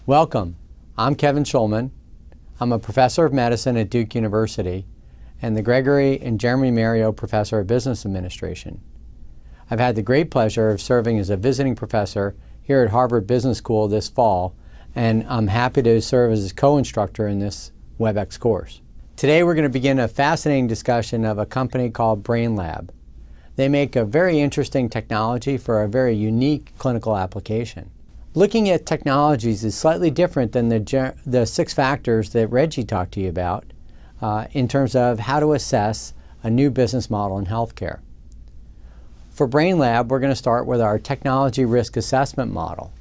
Welcome. I'm Kevin Schulman. I'm a professor of medicine at Duke University and the Gregory and Jeremy Mario Professor of Business Administration. I've had the great pleasure of serving as a visiting professor here at Harvard Business School this fall, and I'm happy to serve as a co-instructor in this WebEx course. Today we're going to begin a fascinating discussion of a company called Brainlab. They make a very interesting technology for a very unique clinical application. Looking at technologies is slightly different than the 6 factors that Reggie talked to you about in terms of how to assess a new business model in healthcare. For Brainlab, we're going to start with our technology risk assessment model.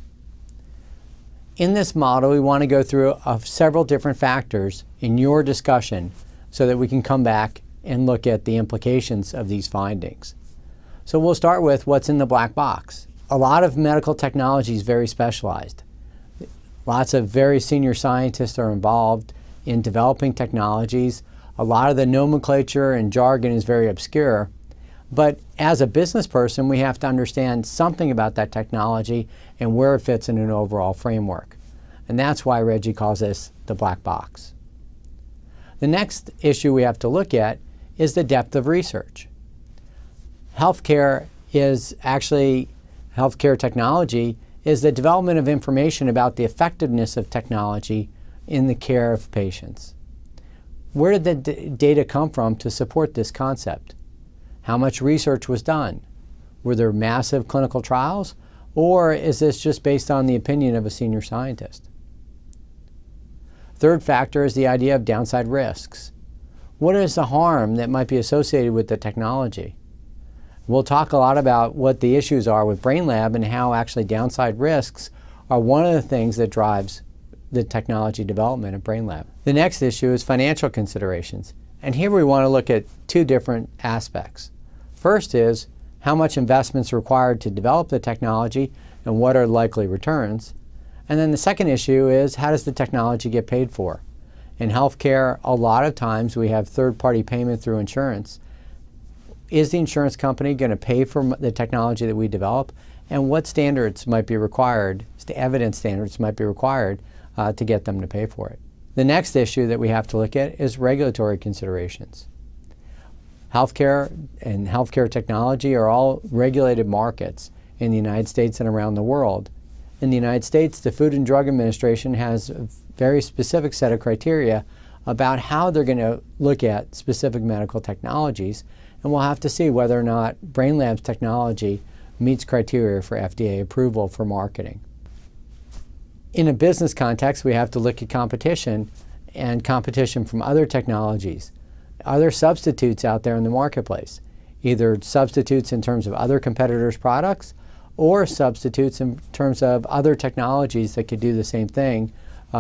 In this model, we want to go through several different factors in your discussion so that we can come back and look at the implications of these findings. So we'll start with what's in the black box. A lot of medical technology is very specialized. Lots of very senior scientists are involved in developing technologies. A lot of the nomenclature and jargon is very obscure. But as a business person, we have to understand something about that technology and where it fits in an overall framework. And that's why Reggie calls this the black box. The next issue we have to look at is the depth of research. Healthcare technology is the development of information about the effectiveness of technology in the care of patients. Where did the data come from to support this concept? How much research was done? Were there massive clinical trials? Or is this just based on the opinion of a senior scientist? Third factor is the idea of downside risks. What is the harm that might be associated with the technology? We'll talk a lot about what the issues are with Brainlab and how actually downside risks are one of the things that drives the technology development of Brainlab. The next issue is financial considerations. And here we want to look at 2 different aspects. First is how much investment is required to develop the technology and what are likely returns. And then the second issue is how does the technology get paid for? In healthcare, a lot of times we have third-party payment through insurance. Is the insurance company going to pay for the technology that we develop? And what standards might be required, evidence standards might be required to get them to pay for it? The next issue that we have to look at is regulatory considerations. Healthcare and healthcare technology are all regulated markets in the United States and around the world. In the United States, the Food and Drug Administration has a very specific set of criteria about how they're going to look at specific medical technologies, and we'll have to see whether or not Brainlab's technology meets criteria for FDA approval for marketing. In a business context, we have to look at competition and competition from other technologies. Are there substitutes out there in the marketplace? Either substitutes in terms of other competitors' products or substitutes in terms of other technologies that could do the same thing,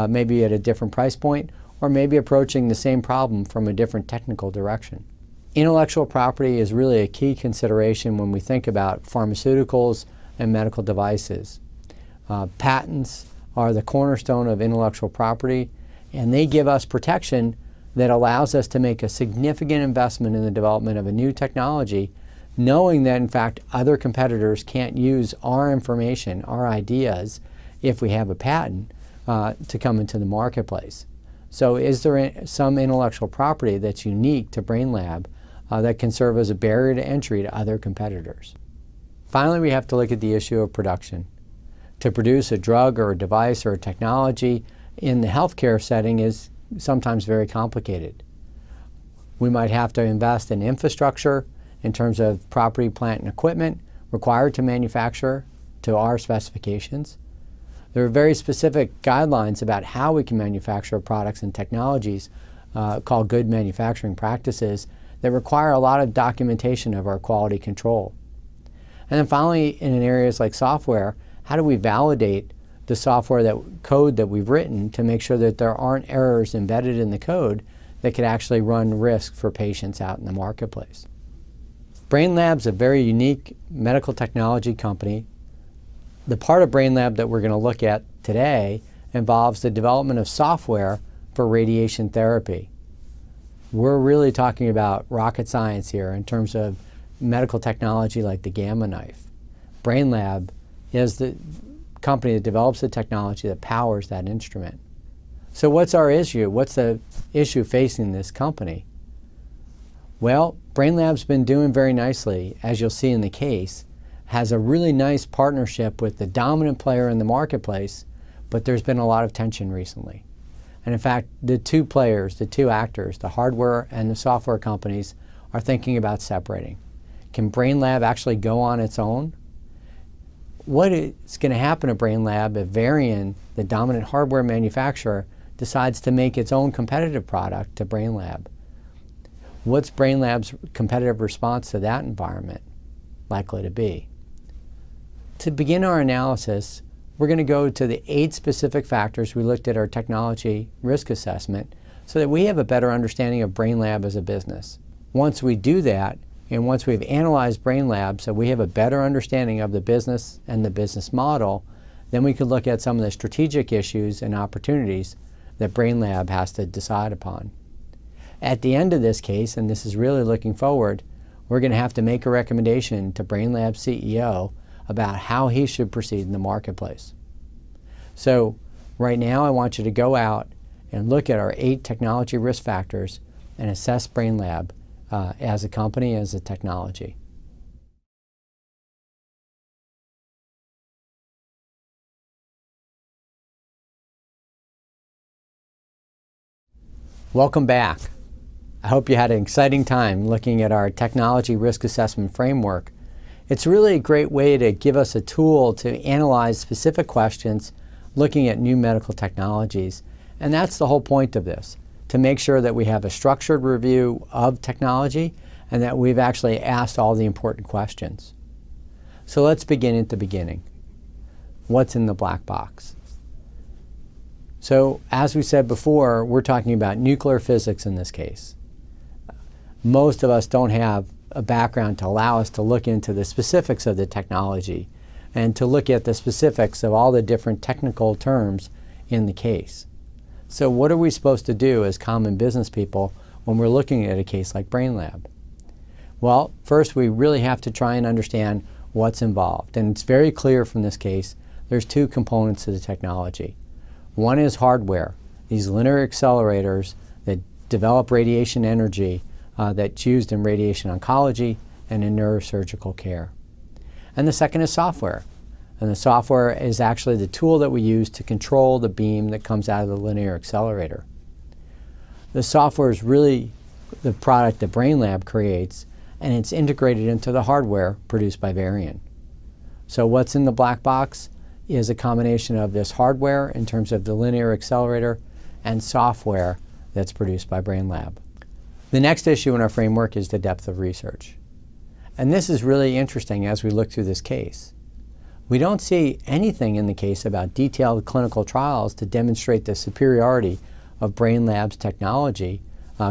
maybe at a different price point or maybe approaching the same problem from a different technical direction. Intellectual property is really a key consideration when we think about pharmaceuticals and medical devices. Patents are the cornerstone of intellectual property, and they give us protection that allows us to make a significant investment in the development of a new technology, knowing that in fact other competitors can't use our information, our ideas, if we have a patent, to come into the marketplace. So is there some intellectual property that's unique to Brainlab that can serve as a barrier to entry to other competitors? Finally, we have to look at the issue of production. To produce a drug or a device or a technology in the healthcare setting is sometimes very complicated. We might have to invest in infrastructure in terms of property, plant, and equipment required to manufacture to our specifications. There are very specific guidelines about how we can manufacture products and technologies called good manufacturing practices that require a lot of documentation of our quality control. And then finally, in areas like software, how do we validate the software code that we've written to make sure that there aren't errors embedded in the code that could actually run risk for patients out in the marketplace? Brainlab's a very unique medical technology company. The part of Brainlab that we're going to look at today involves the development of software for radiation therapy. We're really talking about rocket science here in terms of medical technology like the gamma knife. Brainlab is the company that develops the technology that powers that instrument. So what's our issue? What's the issue facing this company? Well, Brainlab's been doing very nicely, as you'll see in the case, has a really nice partnership with the dominant player in the marketplace, but there's been a lot of tension recently. And in fact, the two players, the two actors, the hardware and the software companies, are thinking about separating. Can Brainlab actually go on its own? What is going to happen to Brainlab if Varian, the dominant hardware manufacturer, decides to make its own competitive product to Brainlab? What's Brainlab's competitive response to that environment likely to be? To begin our analysis, we're going to go to the 8 specific factors we looked at our technology risk assessment so that we have a better understanding of Brainlab as a business. Once we do that, and once we've analyzed Brainlab so we have a better understanding of the business and the business model, then we could look at some of the strategic issues and opportunities that Brainlab has to decide upon. At the end of this case, and this is really looking forward, we're going to have to make a recommendation to Brainlab's CEO about how he should proceed in the marketplace. So right now I want you to go out and look at our 8 technology risk factors and assess Brainlab as a company, as a technology. Welcome back. I hope you had an exciting time looking at our technology risk assessment framework. It's really a great way to give us a tool to analyze specific questions looking at new medical technologies. And that's the whole point of this, to make sure that we have a structured review of technology and that we've actually asked all the important questions. So let's begin at the beginning. What's in the black box? So as we said before, we're talking about nuclear physics in this case. Most of us don't have a background to allow us to look into the specifics of the technology and to look at the specifics of all the different technical terms in the case. So what are we supposed to do as common business people when we're looking at a case like Brainlab? Well, first we really have to try and understand what's involved. And it's very clear from this case, there's 2 components to the technology. One is hardware, these linear accelerators that develop radiation energy that's used in radiation oncology and in neurosurgical care. And the second is software. And the software is actually the tool that we use to control the beam that comes out of the linear accelerator. The software is really the product that Brainlab creates, and it's integrated into the hardware produced by Varian. So what's in the black box is a combination of this hardware in terms of the linear accelerator and software that's produced by Brainlab. The next issue in our framework is the depth of research. And this is really interesting as we look through this case. We don't see anything in the case about detailed clinical trials to demonstrate the superiority of Brainlab's technology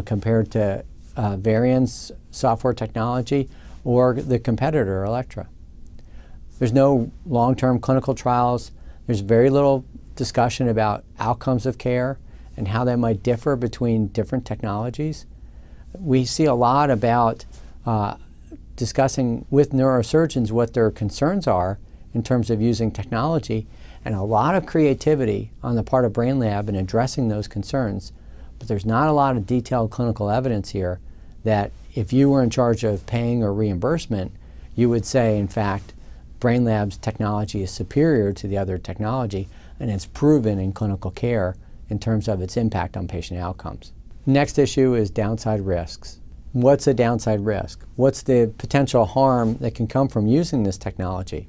compared to Varian's software technology or the competitor, Electra. There's no long-term clinical trials. There's very little discussion about outcomes of care and how that might differ between different technologies. We see a lot about discussing with neurosurgeons what their concerns are in terms of using technology, and a lot of creativity on the part of Brainlab in addressing those concerns. But there's not a lot of detailed clinical evidence here that if you were in charge of paying or reimbursement, you would say, in fact, Brainlab's technology is superior to the other technology, and it's proven in clinical care in terms of its impact on patient outcomes. Next issue is downside risks. What's a downside risk? What's the potential harm that can come from using this technology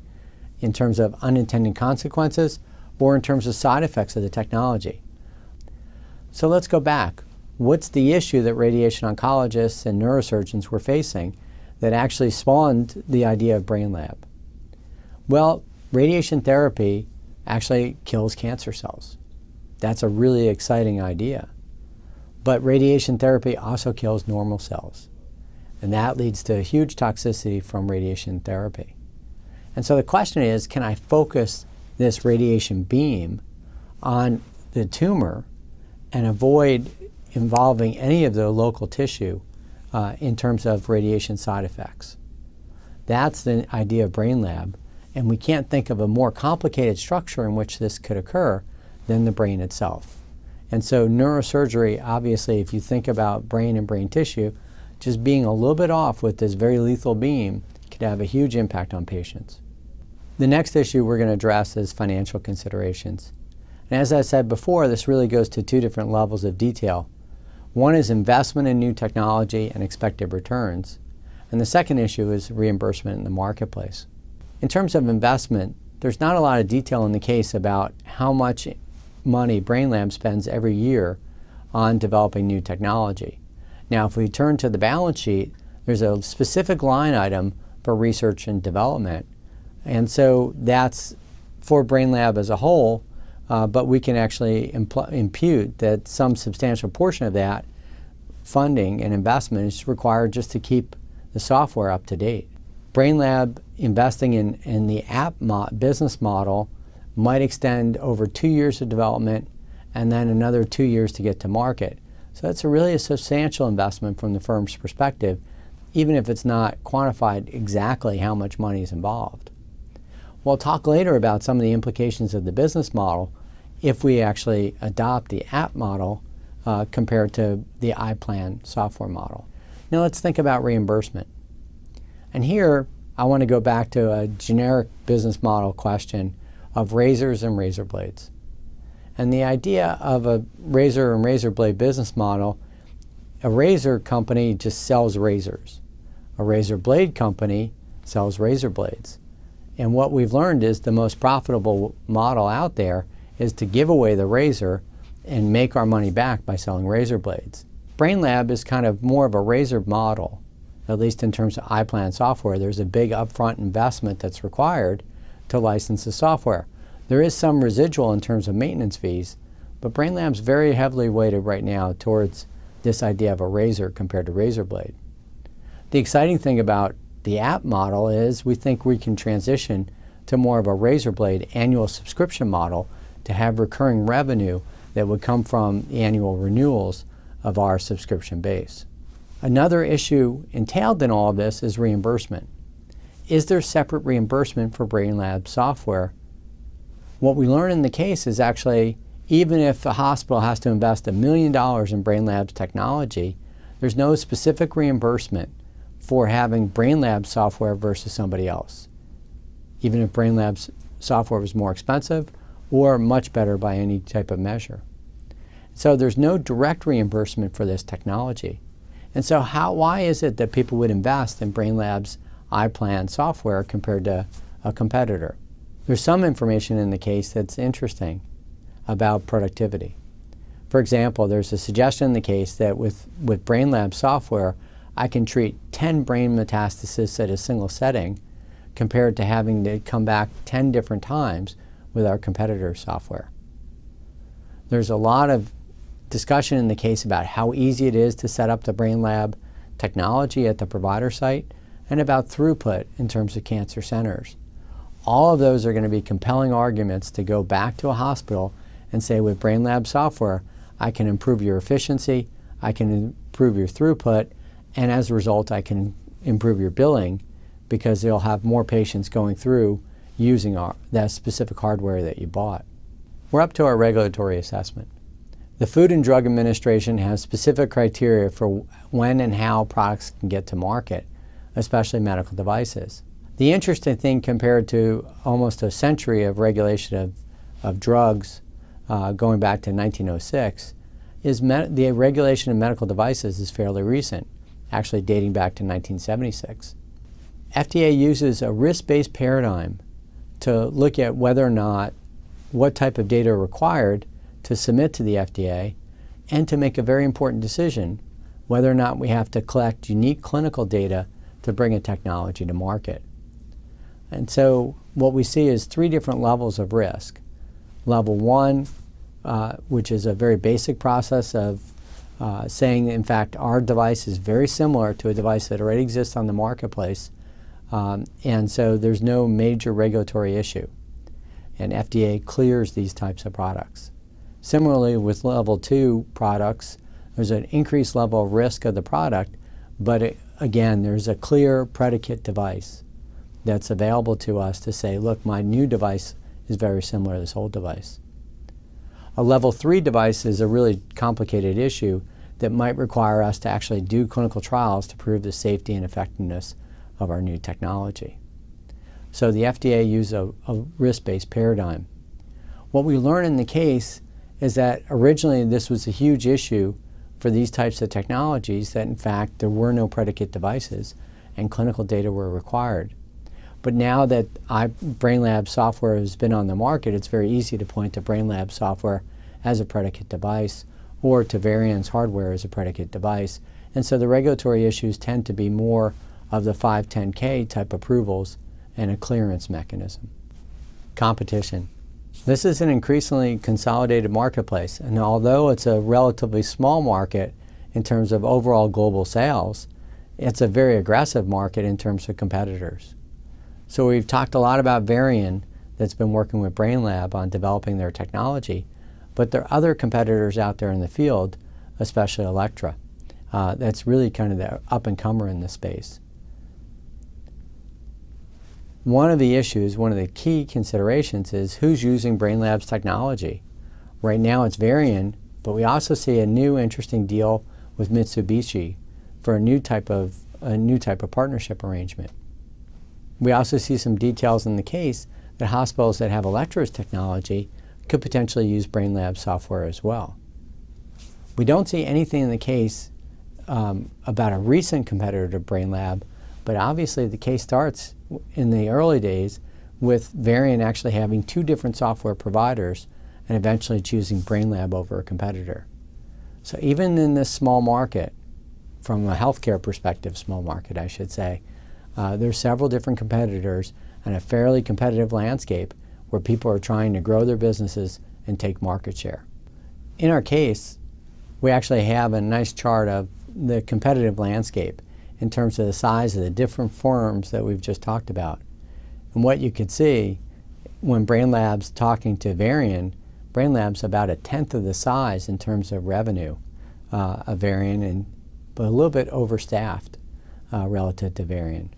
in terms of unintended consequences or in terms of side effects of the technology? So let's go back. What's the issue that radiation oncologists and neurosurgeons were facing that actually spawned the idea of Brainlab? Well, radiation therapy actually kills cancer cells. That's a really exciting idea. But radiation therapy also kills normal cells. And that leads to huge toxicity from radiation therapy. And so the question is, can I focus this radiation beam on the tumor and avoid involving any of the local tissue in terms of radiation side effects? That's the idea of Brainlab. And we can't think of a more complicated structure in which this could occur than the brain itself. And so neurosurgery, obviously, if you think about brain and brain tissue, just being a little bit off with this very lethal beam could have a huge impact on patients. The next issue we're going to address is financial considerations. And as I said before, this really goes to two different levels of detail. One is investment in new technology and expected returns. And the second issue is reimbursement in the marketplace. In terms of investment, there's not a lot of detail in the case about how much money Brainlab spends every year on developing new technology. Now, if we turn to the balance sheet, there's a specific line item for research and development. And so that's for Brainlab as a whole, but we can actually impute that some substantial portion of that funding and investment is required just to keep the software up to date. Brainlab investing in the app business model might extend over 2 years of development and then another 2 years to get to market. So that's really a substantial investment from the firm's perspective, even if it's not quantified exactly how much money is involved. We'll talk later about some of the implications of the business model if we actually adopt the app model compared to the iPlan software model. Now let's think about reimbursement. And here I want to go back to a generic business model question of razors and razor blades. And the idea of a razor and razor blade business model, a razor company just sells razors. A razor blade company sells razor blades. And what we've learned is the most profitable model out there is to give away the razor and make our money back by selling razor blades. Brainlab is kind of more of a razor model, at least in terms of iPlan software. There's a big upfront investment that's required to license the software. There is some residual in terms of maintenance fees, but Brainlab's very heavily weighted right now towards this idea of a razor compared to razor blade. The exciting thing about the app model is we think we can transition to more of a razor blade annual subscription model to have recurring revenue that would come from the annual renewals of our subscription base. Another issue entailed in all of this is reimbursement. Is there separate reimbursement for Brainlab software? What we learn in the case is actually, even if a hospital has to invest $1 million in Brainlab's technology, there's no specific reimbursement for having Brainlab software versus somebody else, even if Brainlab's software was more expensive or much better by any type of measure. So there's no direct reimbursement for this technology. And so why is it that people would invest in Brainlab's iPlan software compared to a competitor? There's some information in the case that's interesting about productivity. For example, there's a suggestion in the case that with Brainlab software, I can treat 10 brain metastases at a single setting compared to having to come back 10 different times with our competitor software. There's a lot of discussion in the case about how easy it is to set up the Brainlab technology at the provider site and about throughput in terms of cancer centers. All of those are going to be compelling arguments to go back to a hospital and say, with Brainlab software, I can improve your efficiency, I can improve your throughput, and as a result, I can improve your billing because they'll have more patients going through using that specific hardware that you bought. We're up to our regulatory assessment. The Food and Drug Administration has specific criteria for when and how products can get to market, especially medical devices. The interesting thing compared to almost a century of regulation of drugs going back to 1906 is the regulation of medical devices is fairly recent, actually dating back to 1976. FDA uses a risk-based paradigm to look at whether or not what type of data are required to submit to the FDA and to make a very important decision whether or not we have to collect unique clinical data to bring a technology to market. And so what we see is 3 different levels of risk. Level 1, which is a very basic process of saying, in fact, our device is very similar to a device that already exists on the marketplace, and so there's no major regulatory issue. And FDA clears these types of products. Similarly, with level 2 products, there's an increased level of risk of the product, but again, there's a clear predicate device. that's available to us to say, look, my new device is very similar to this old device. A level 3 device is a really complicated issue that might require us to actually do clinical trials to prove the safety and effectiveness of our new technology. So the FDA used a risk-based paradigm. What we learned in the case is that originally this was a huge issue for these types of technologies, that in fact there were no predicate devices and clinical data were required. But now that Brainlab software has been on the market, it's very easy to point to Brainlab software as a predicate device or to Varian's hardware as a predicate device. And so the regulatory issues tend to be more of the 510K type approvals and a clearance mechanism. Competition. This is an increasingly consolidated marketplace, and although it's a relatively small market in terms of overall global sales, it's a very aggressive market in terms of competitors. So we've talked a lot about Varian that's been working with Brainlab on developing their technology, but there are other competitors out there in the field, especially Electra. That's really kind of the up-and-comer in this space. One of the issues, one of the key considerations is who's using Brainlab's technology. Right now it's Varian, but we also see a new interesting deal with Mitsubishi for a new type of partnership arrangement. We also see some details in the case that hospitals that have Electra's technology could potentially use Brainlab software as well. We don't see anything in the case about a recent competitor to Brainlab, but obviously the case starts in the early days with Varian actually having 2 different software providers and eventually choosing Brainlab over a competitor. So even in this small market, from a healthcare perspective, small market I should say, there's several different competitors and a fairly competitive landscape where people are trying to grow their businesses and take market share. In our case, we actually have a nice chart of the competitive landscape in terms of the size of the different firms that we've just talked about. And what you could see when Brainlab's talking to Varian, Brainlab's about 1/10 of the size in terms of revenue of Varian, but a little bit overstaffed relative to Varian.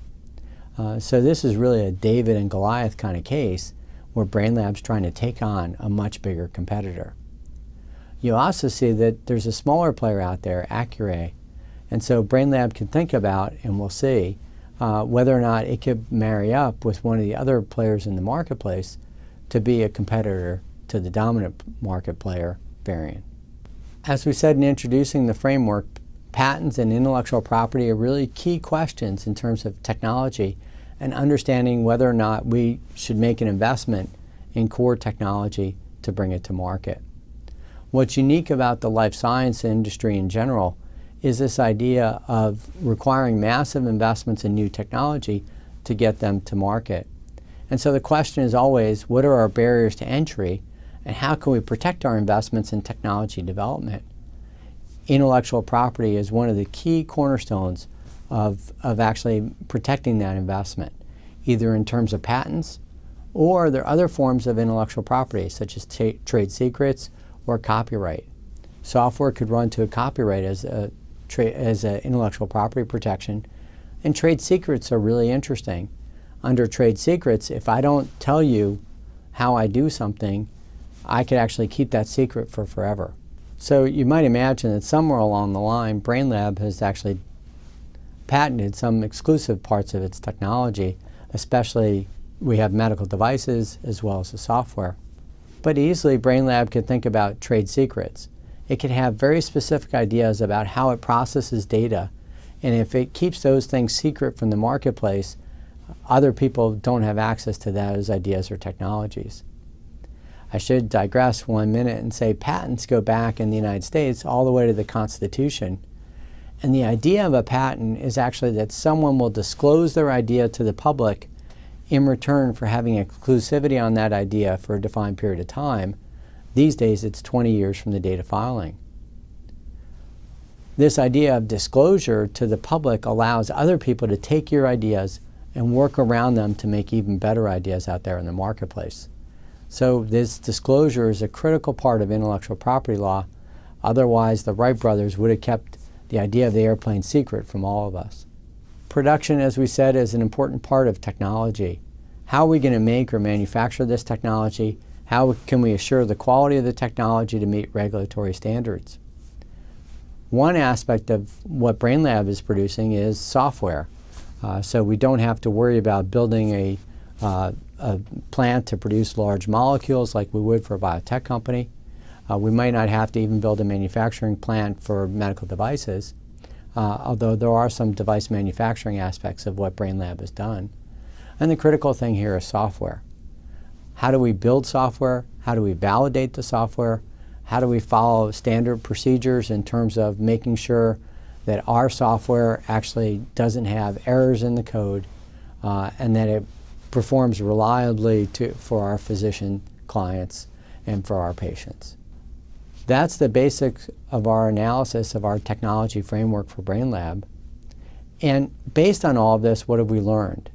So this is really a David and Goliath kind of case where Brainlab's trying to take on a much bigger competitor. You also see that there's a smaller player out there, Accuray, and so Brainlab can think about, and we'll see, whether or not it could marry up with one of the other players in the marketplace to be a competitor to the dominant market player, Varian. As we said in introducing the framework, patents and intellectual property are really key questions in terms of technology and understanding whether or not we should make an investment in core technology to bring it to market. What's unique about the life science industry in general is this idea of requiring massive investments in new technology to get them to market. And so the question is always, what are our barriers to entry and how can we protect our investments in technology development? Intellectual property is one of the key cornerstones of actually protecting that investment, either in terms of patents or there are other forms of intellectual property such as trade secrets or copyright. Software could run to a copyright as an intellectual property protection, and trade secrets are really interesting. Under trade secrets, if I don't tell you how I do something, I could actually keep that secret for forever. So you might imagine that somewhere along the line, Brainlab has actually patented some exclusive parts of its technology, especially we have medical devices as well as the software. But easily Brainlab could think about trade secrets. It could have very specific ideas about how it processes data, and if it keeps those things secret from the marketplace, other people don't have access to those ideas or technologies. I should digress 1 minute and say patents go back in the United States all the way to the Constitution. And the idea of a patent is actually that someone will disclose their idea to the public in return for having exclusivity on that idea for a defined period of time. These days it's 20 years from the date of filing. This idea of disclosure to the public allows other people to take your ideas and work around them to make even better ideas out there in the marketplace. So this disclosure is a critical part of intellectual property law. Otherwise, the Wright brothers would have kept the idea of the airplane secret from all of us. Production, as we said, is an important part of technology. How are we going to make or manufacture this technology? How can we assure the quality of the technology to meet regulatory standards? One aspect of what BrainLab is producing is software. So we don't have to worry about building a plant to produce large molecules like we would for a biotech company. We might not have to even build a manufacturing plant for medical devices, although there are some device manufacturing aspects of what BrainLab has done. And the critical thing here is software. How do we build software? How do we validate the software? How do we follow standard procedures in terms of making sure that our software actually doesn't have errors in the code and that it performs reliably for our physician clients and for our patients? That's the basics of our analysis of our technology framework for BrainLab. And based on all of this, what have we learned?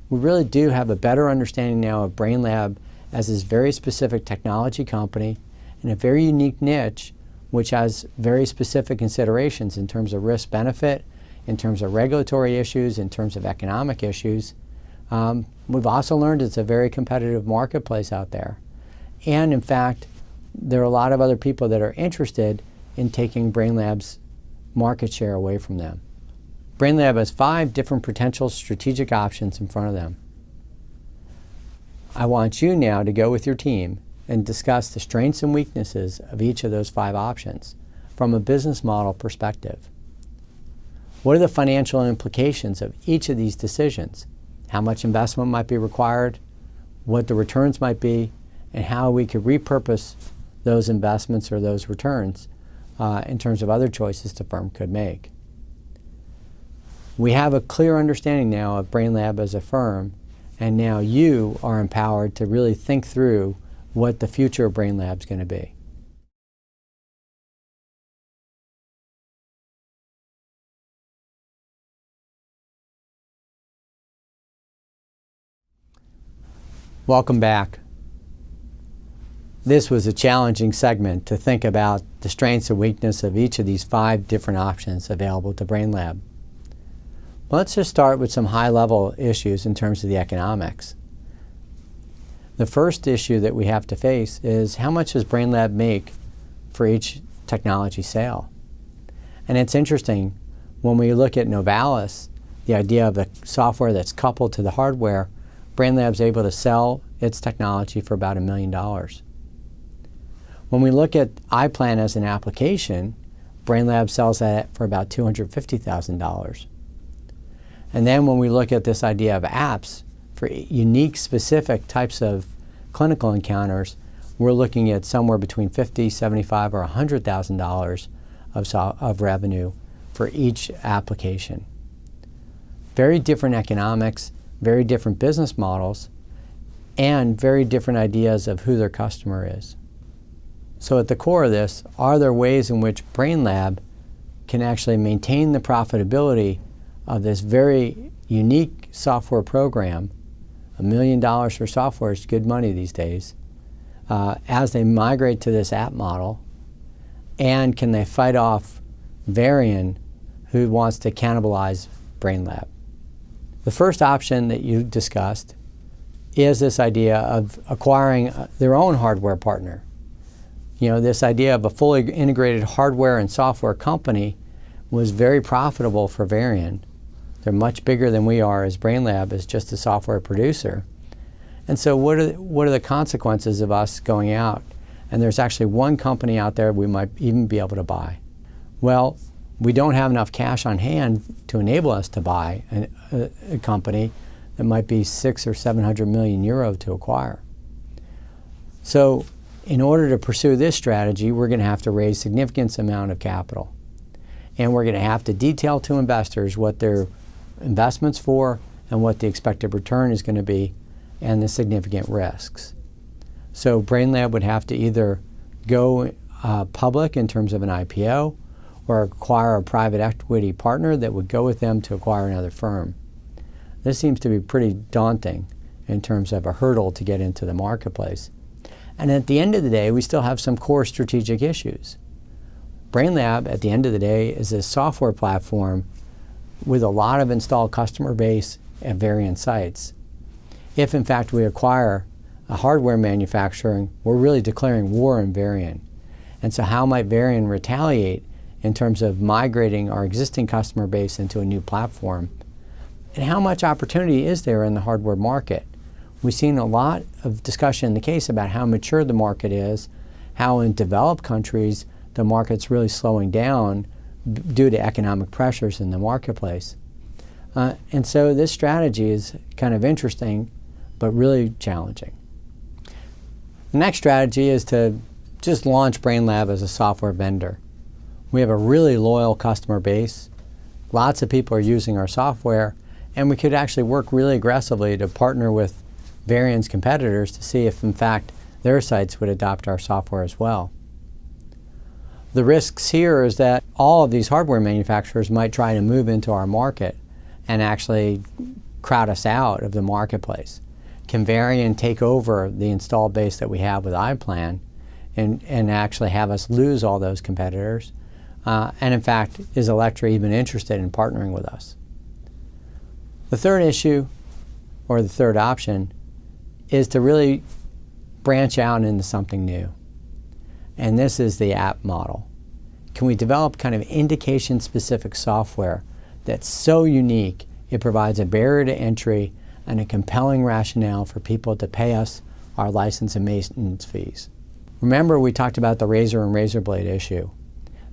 We really do have a better understanding now of BrainLab as this very specific technology company in a very unique niche which has very specific considerations in terms of risk-benefit, in terms of regulatory issues, in terms of economic issues. We've also learned it's a very competitive marketplace out there. And in fact, there are a lot of other people that are interested in taking BrainLab's market share away from them. BrainLab has 5 different potential strategic options in front of them. I want you now to go with your team and discuss the strengths and weaknesses of each of those 5 options from a business model perspective. What are the financial implications of each of these decisions? How much investment might be required, what the returns might be, and how we could repurpose those investments or those returns in terms of other choices the firm could make. We have a clear understanding now of BrainLab as a firm, and now you are empowered to really think through what the future of BrainLab is going to be. Welcome back. This was a challenging segment to think about the strengths and weaknesses of each of these 5 different options available to BrainLab. Let's just start with some high-level issues in terms of the economics. The first issue that we have to face is how much does BrainLab make for each technology sale? And it's interesting, when we look at Novalis, the idea of the software that's coupled to the hardware, BrainLab's able to sell its technology for about $1 million. When we look at iPlan as an application, BrainLab sells that for about $250,000. And then when we look at this idea of apps for unique specific types of clinical encounters, we're looking at somewhere between $50,000, $75,000, or $100,000 of revenue for each application. Very different economics, very different business models, and very different ideas of who their customer is. So at the core of this, are there ways in which BrainLab can actually maintain the profitability of this very unique software program? $1 million for software is good money these days, as they migrate to this app model, and can they fight off Varian, who wants to cannibalize BrainLab? The first option that you discussed is this idea of acquiring their own hardware partner. You know, this idea of a fully integrated hardware and software company was very profitable for Varian. They're much bigger than we are as BrainLab as just a software producer. And so what are the consequences of us going out? And there's actually one company out there we might even be able to buy. Well, we don't have enough cash on hand to enable us to buy a company that might be 600 or 700 million euro to acquire. So in order to pursue this strategy, we're going to have to raise significant amount of capital. And we're going to have to detail to investors what their investments for and what the expected return is going to be and the significant risks. So BrainLab would have to either go public in terms of an IPO or acquire a private equity partner that would go with them to acquire another firm. This seems to be pretty daunting in terms of a hurdle to get into the marketplace. And at the end of the day, we still have some core strategic issues. BrainLab, at the end of the day, is a software platform with a lot of installed customer base at Varian sites. If in fact we acquire a hardware manufacturer, we're really declaring war on Varian. And so how might Varian retaliate in terms of migrating our existing customer base into a new platform? And how much opportunity is there in the hardware market? We've seen a lot of discussion in the case about how mature the market is, how in developed countries the market's really slowing down due to economic pressures in the marketplace. And so this strategy is kind of interesting, but really challenging. The next strategy is to just launch BrainLab as a software vendor. We have a really loyal customer base. Lots of people are using our software, and we could actually work really aggressively to partner with Varian's competitors to see if in fact their sites would adopt our software as well. The risks here is that all of these hardware manufacturers might try to move into our market and actually crowd us out of the marketplace. Can Varian take over the installed base that we have with iPlan and actually have us lose all those competitors? And in fact, is Electra even interested in partnering with us? The third issue, or the third option, is to really branch out into something new. And this is the app model. Can we develop kind of indication-specific software that's so unique it provides a barrier to entry and a compelling rationale for people to pay us our license and maintenance fees? Remember, we talked about the razor and razor blade issue.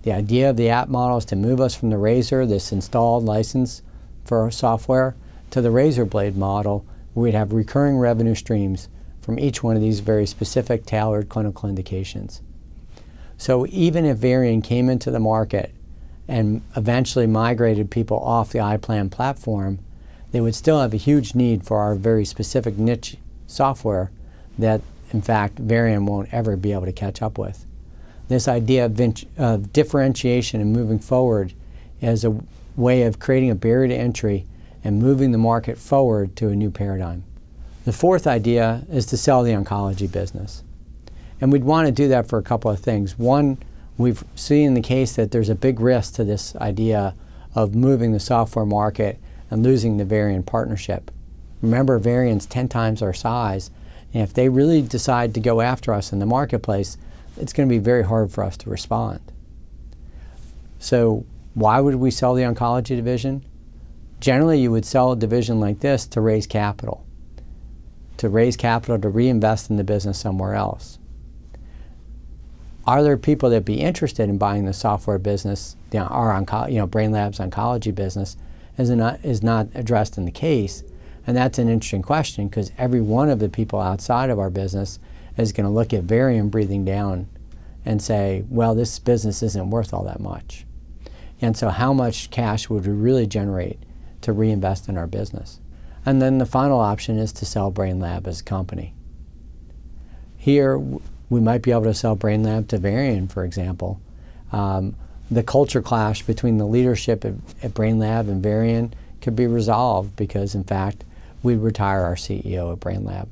The idea of the app model is to move us from the razor, this installed license for our software, to the razor blade model, where we'd have recurring revenue streams from each one of these very specific tailored clinical indications. So even if Varian came into the market and eventually migrated people off the iPlan platform, they would still have a huge need for our very specific niche software that, in fact, Varian won't ever be able to catch up with. This idea of differentiation and moving forward as a way of creating a barrier to entry and moving the market forward to a new paradigm. The fourth idea is to sell the oncology business. And we'd want to do that for a couple of things. One, we've seen in the case that there's a big risk to this idea of moving the software market and losing the Varian partnership. Remember, Varian's 10 times our size, and if they really decide to go after us in the marketplace, it's going to be very hard for us to respond. So why would we sell the oncology division? Generally, you would sell a division like this to raise capital to reinvest in the business somewhere else. Are there people that be interested in buying the software business, BrainLab's oncology business, is not addressed in the case? And that's an interesting question, because every one of the people outside of our business is going to look at Varian breathing down and say, well, this business isn't worth all that much. And so how much cash would we really generate to reinvest in our business? And then the final option is to sell BrainLab as a company. Here, we might be able to sell BrainLab to Varian, for example. The culture clash between the leadership at BrainLab and Varian could be resolved because, in fact, we'd retire our CEO at BrainLab.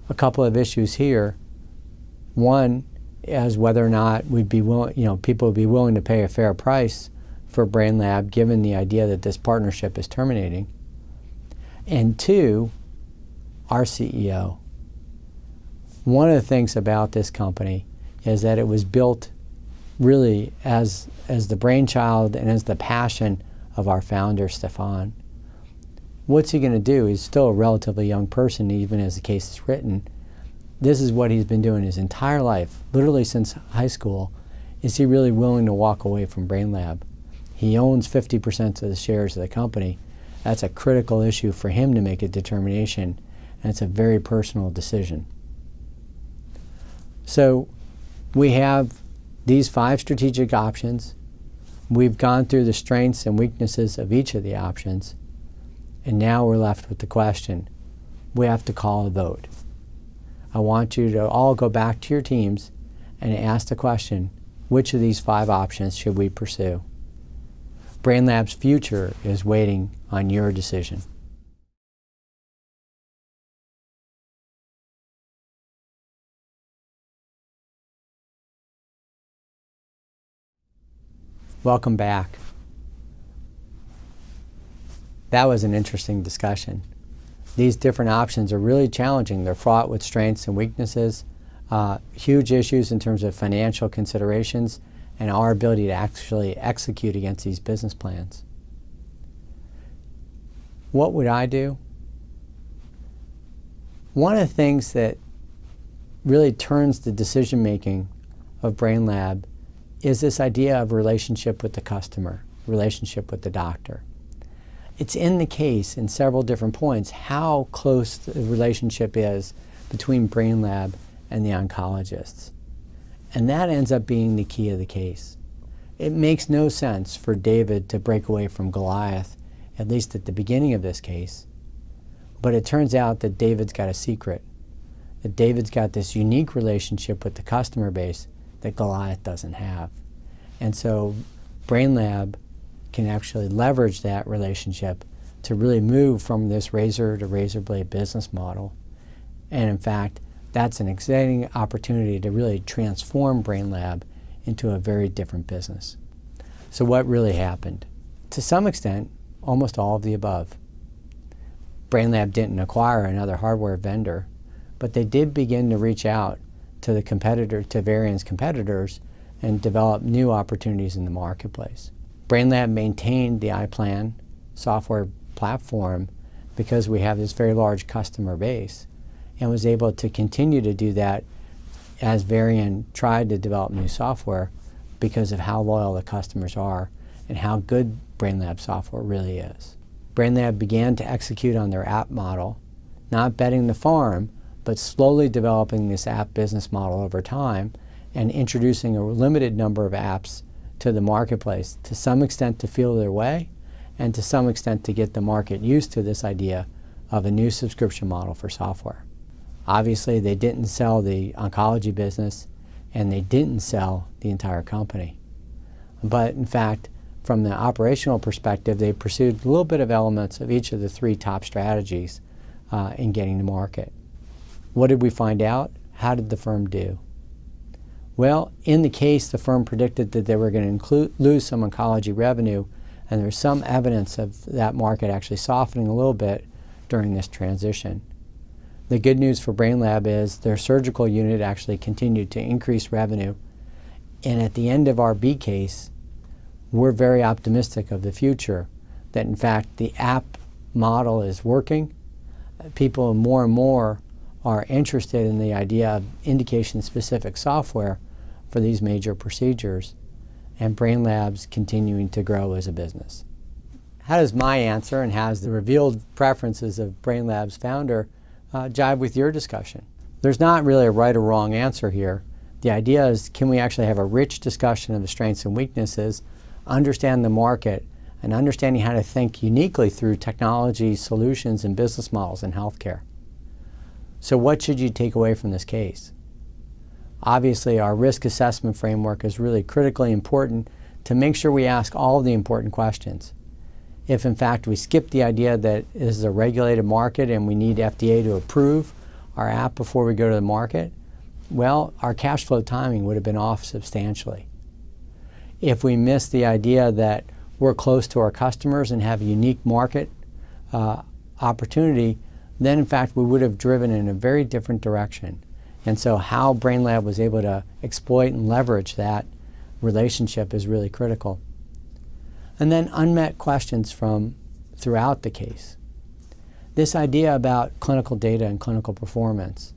A couple of issues here. One is whether or not we'd be willing, people would be willing to pay a fair price for BrainLab, given the idea that this partnership is terminating. And two, our CEO. One of the things about this company is that it was built really as the brainchild and as the passion of our founder, Stefan. What's he going to do? He's still a relatively young person, even as the case is written. This is what he's been doing his entire life, literally since high school. Is he really willing to walk away from BrainLab? He owns 50% of the shares of the company. That's a critical issue for him to make a determination, and it's a very personal decision. So we have these 5 strategic options. We've gone through the strengths and weaknesses of each of the options, and now we're left with the question. We have to call a vote. I want you to all go back to your teams and ask the question, which of these 5 options should we pursue? BrainLab's future is waiting on your decision. Welcome back. That was an interesting discussion. These different options are really challenging. They're fraught with strengths and weaknesses, huge issues in terms of financial considerations and our ability to actually execute against these business plans. What would I do? One of the things that really turns the decision making of BrainLab is this idea of relationship with the customer, relationship with the doctor. It's in the case in several different points how close the relationship is between BrainLab and the oncologists. And that ends up being the key of the case. It makes no sense for David to break away from Goliath, at least at the beginning of this case. But it turns out that David's got a secret, that David's got this unique relationship with the customer base that Goliath doesn't have. And so BrainLab can actually leverage that relationship to really move from this razor to razor blade business model. And in fact, that's an exciting opportunity to really transform BrainLab into a very different business. So what really happened? To some extent, almost all of the above. BrainLab didn't acquire another hardware vendor, but they did begin to reach out to the competitor, to Varian's competitors, and develop new opportunities in the marketplace. BrainLab maintained the iPlan software platform because we have this very large customer base, and was able to continue to do that as Varian tried to develop new software because of how loyal the customers are and how good BrainLab software really is. BrainLab began to execute on their app model, not betting the farm, but slowly developing this app business model over time and introducing a limited number of apps to the marketplace, to some extent to feel their way, and to some extent to get the market used to this idea of a new subscription model for software. Obviously, they didn't sell the oncology business, and they didn't sell the entire company. But in fact, from the operational perspective, they pursued a little bit of elements of each of the three top strategies in getting to market. What did we find out? How did the firm do? Well, in the case, the firm predicted that they were going to lose some oncology revenue, and there's some evidence of that market actually softening a little bit during this transition. The good news for BrainLab is their surgical unit actually continued to increase revenue, and at the end of our B case, we're very optimistic of the future, that in fact the app model is working. People more and more are interested in the idea of indication-specific software for these major procedures, and BrainLab's continuing to grow as a business. How does my answer and how does the revealed preferences of BrainLab's founder jive with your discussion? There's not really a right or wrong answer here. The idea is, can we actually have a rich discussion of the strengths and weaknesses, understand the market, and understanding how to think uniquely through technology, solutions, and business models in healthcare. So what should you take away from this case? Obviously, our risk assessment framework is really critically important to make sure we ask all of the important questions. If in fact we skip the idea that this is a regulated market and we need FDA to approve our app before we go to the market, well, our cash flow timing would have been off substantially. If we miss the idea that we're close to our customers and have a unique market opportunity, then in fact we would have driven in a very different direction. And so how BrainLab was able to exploit and leverage that relationship is really critical. And then unmet questions from throughout the case. This idea about clinical data and clinical performance.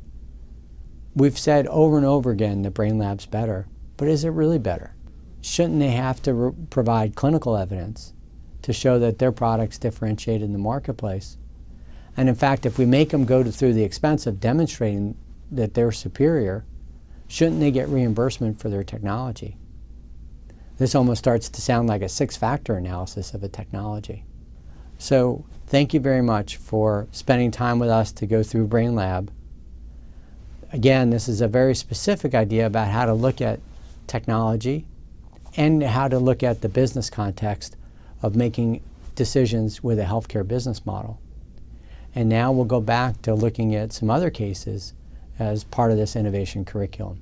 We've said over and over again that BrainLab's better, but is it really better? Shouldn't they have to provide clinical evidence to show that their product's differentiated in the marketplace? And in fact, if we make them go through the expense of demonstrating that they're superior, shouldn't they get reimbursement for their technology? This almost starts to sound like a six-factor analysis of a technology. So thank you very much for spending time with us to go through BrainLab. Again, this is a very specific idea about how to look at technology and how to look at the business context of making decisions with a healthcare business model. And now we'll go back to looking at some other cases as part of this innovation curriculum.